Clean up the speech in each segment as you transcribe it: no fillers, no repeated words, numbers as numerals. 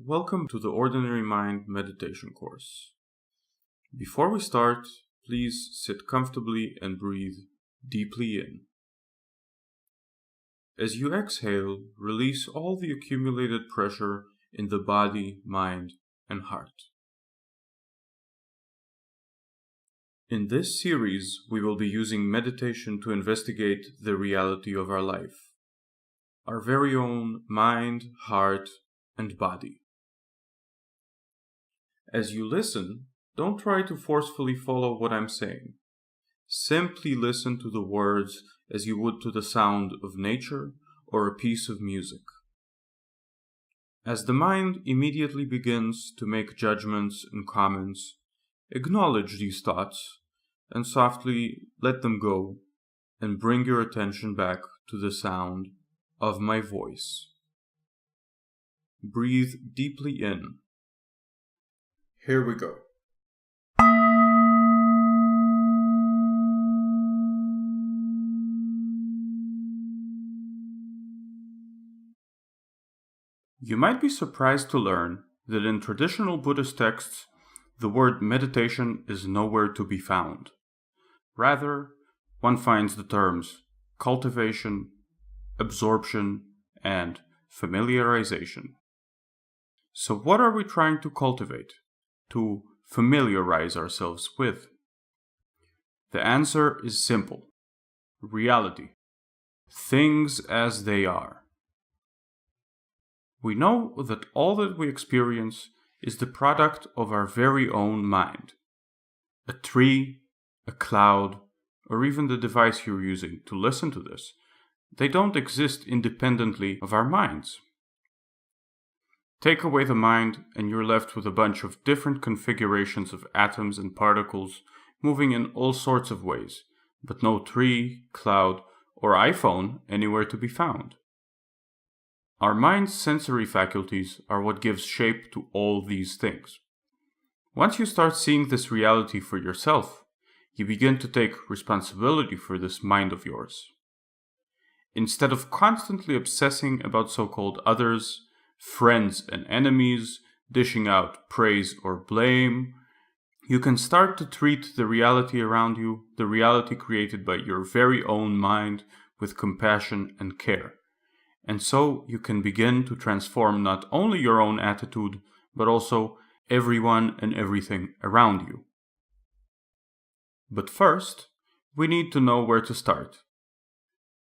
Welcome to the Ordinary Mind meditation course. Before we start, please sit comfortably and breathe deeply in. As you exhale, release all the accumulated pressure in the body, mind, and heart. In this series, we will be using meditation to investigate the reality of our life, our very own mind, heart, and body. As you listen, don't try to forcefully follow what I'm saying. Simply listen to the words as you would to the sound of nature or a piece of music. As the mind immediately begins to make judgments and comments, acknowledge these thoughts and softly let them go and bring your attention back to the sound of my voice. Breathe deeply in. Here we go. You might be surprised to learn that in traditional Buddhist texts, the word meditation is nowhere to be found. Rather, one finds the terms cultivation, absorption, and familiarization. So what are we trying to cultivate, to familiarize ourselves with? The answer is simple. Reality. Things as they are. We know that all that we experience is the product of our very own mind. A tree, a cloud, or even the device you're using to listen to this, they don't exist independently of our minds. Take away the mind and you're left with a bunch of different configurations of atoms and particles moving in all sorts of ways, but no tree, cloud, or iPhone anywhere to be found. Our mind's sensory faculties are what gives shape to all these things. Once you start seeing this reality for yourself, you begin to take responsibility for this mind of yours. Instead of constantly obsessing about so-called others, friends and enemies, dishing out praise or blame, you can start to treat the reality around you, the reality created by your very own mind, with compassion and care. And so you can begin to transform not only your own attitude, but also everyone and everything around you. But first, we need to know where to start.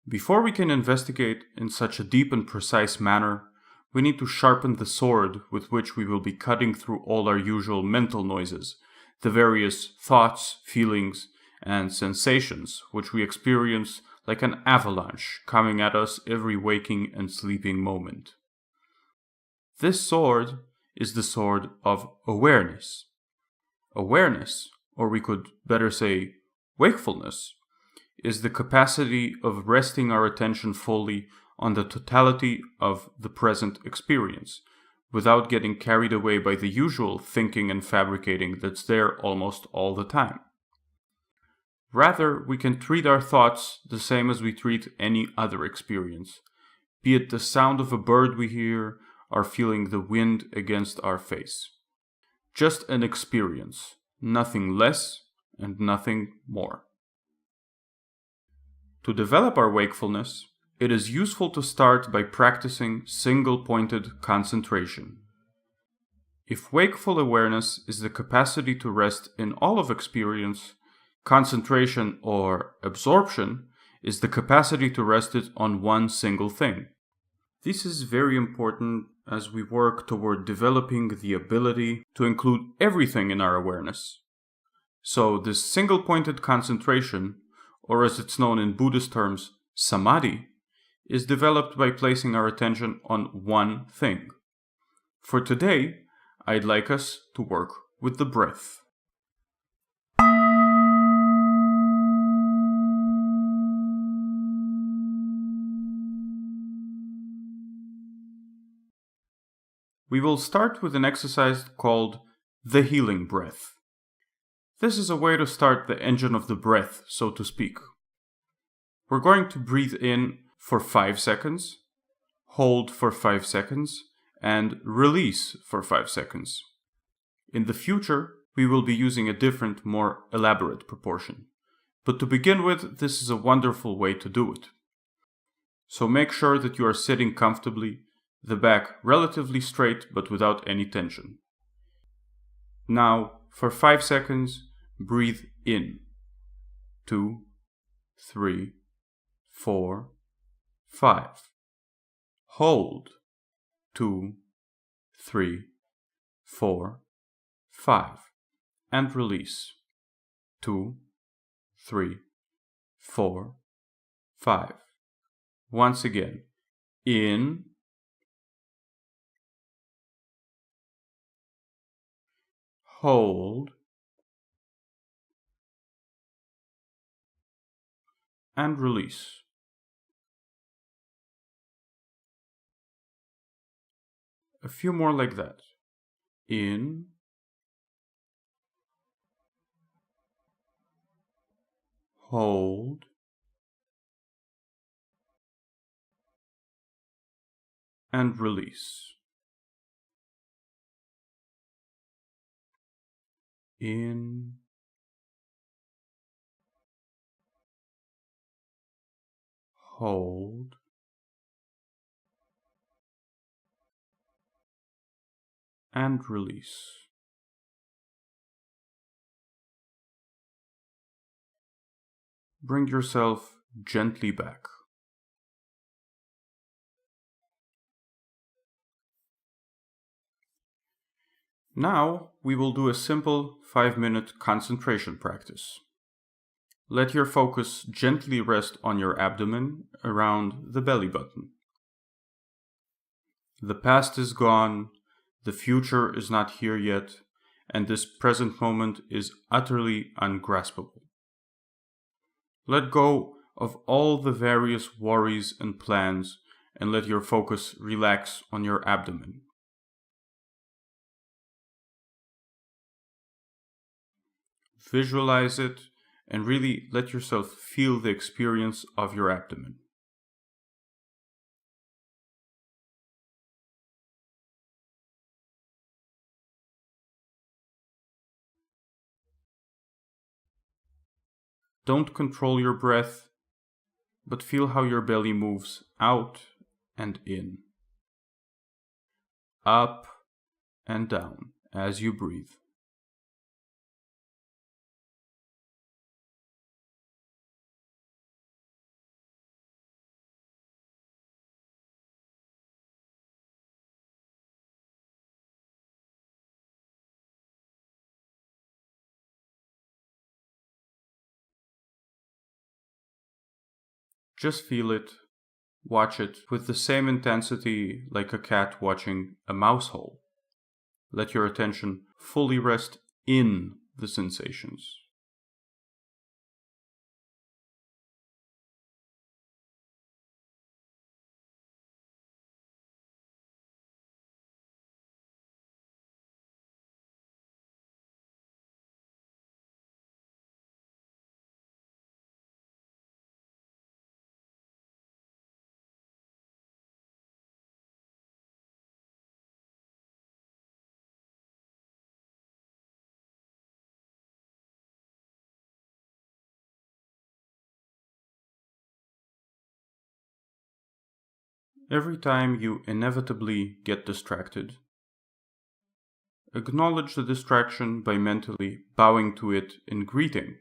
Before we can investigate in such a deep and precise manner, we need to sharpen the sword with which we will be cutting through all our usual mental noises, the various thoughts, feelings, and sensations which we experience like an avalanche coming at us every waking and sleeping moment. This sword is the sword of awareness. Awareness, or we could better say wakefulness, is the capacity of resting our attention fully on the totality of the present experience, without getting carried away by the usual thinking and fabricating that's there almost all the time. Rather, we can treat our thoughts the same as we treat any other experience, be it the sound of a bird we hear or feeling the wind against our face. Just an experience, nothing less and nothing more. To develop our wakefulness, it is useful to start by practicing single-pointed concentration. If wakeful awareness is the capacity to rest in all of experience, concentration or absorption is the capacity to rest it on one single thing. This is very important as we work toward developing the ability to include everything in our awareness. So this single-pointed concentration, or as it's known in Buddhist terms, samadhi, is developed by placing our attention on one thing. For today, I'd like us to work with the breath. We will start with an exercise called the healing breath. This is a way to start the engine of the breath, so to speak. We're going to breathe in for 5 seconds, hold for 5 seconds, and release for 5 seconds. In the future, we will be using a different, more elaborate proportion. But to begin with, this is a wonderful way to do it. So make sure that you are sitting comfortably, the back relatively straight but without any tension. Now, for 5 seconds, breathe in. 2, 3, 4, 5. Hold. 2, 3, 4, 5. And release. 2, 3, 4, 5. Once again. In. Hold. And release. A few more like that. In. Hold. And release. In. Hold. And release. Bring yourself gently back. Now we will do a simple 5-minute concentration practice. Let your focus gently rest on your abdomen around the belly button. The past is gone, the future is not here yet, and this present moment is utterly ungraspable. Let go of all the various worries and plans and let your focus relax on your abdomen. Visualize it and really let yourself feel the experience of your abdomen. Don't control your breath, but feel how your belly moves out and in, up and down as you breathe. Just feel it, watch it with the same intensity like a cat watching a mouse hole. Let your attention fully rest in the sensations. Every time you inevitably get distracted, acknowledge the distraction by mentally bowing to it in greeting,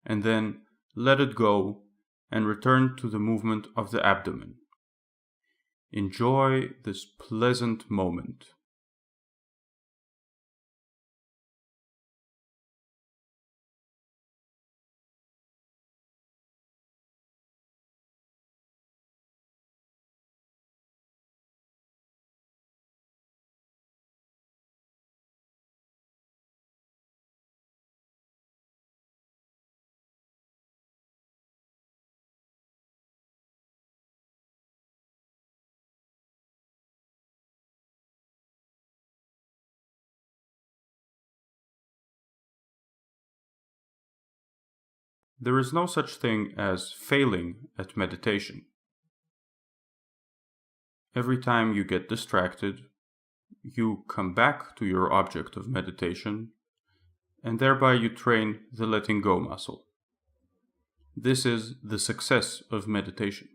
and then let it go and return to the movement of the abdomen. Enjoy this pleasant moment. There is no such thing as failing at meditation. Every time you get distracted, you come back to your object of meditation, and thereby you train the letting go muscle. This is the success of meditation.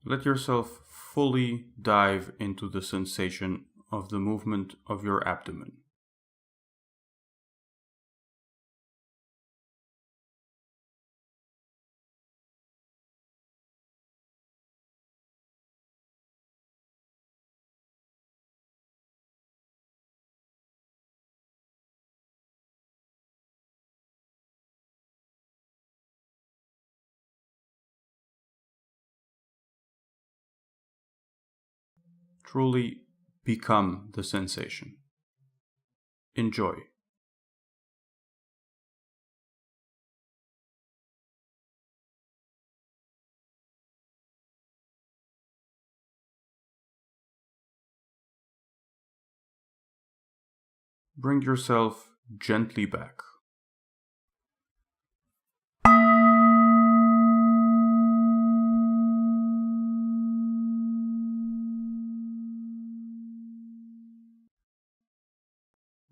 Let yourself fully dive into the sensation of the movement of your abdomen. Truly become the sensation. Enjoy. Bring yourself gently back.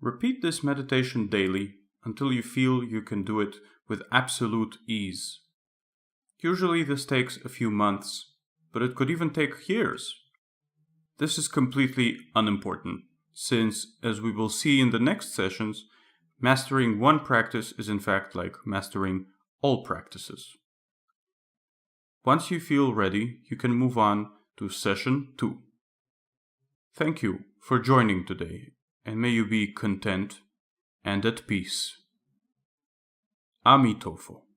Repeat this meditation daily until you feel you can do it with absolute ease. Usually this takes a few months, but it could even take years. This is completely unimportant, since, as we will see in the next sessions, mastering one practice is in fact like mastering all practices. Once you feel ready, you can move on to session 2. Thank you for joining today, and may you be content and at peace. Amitofo.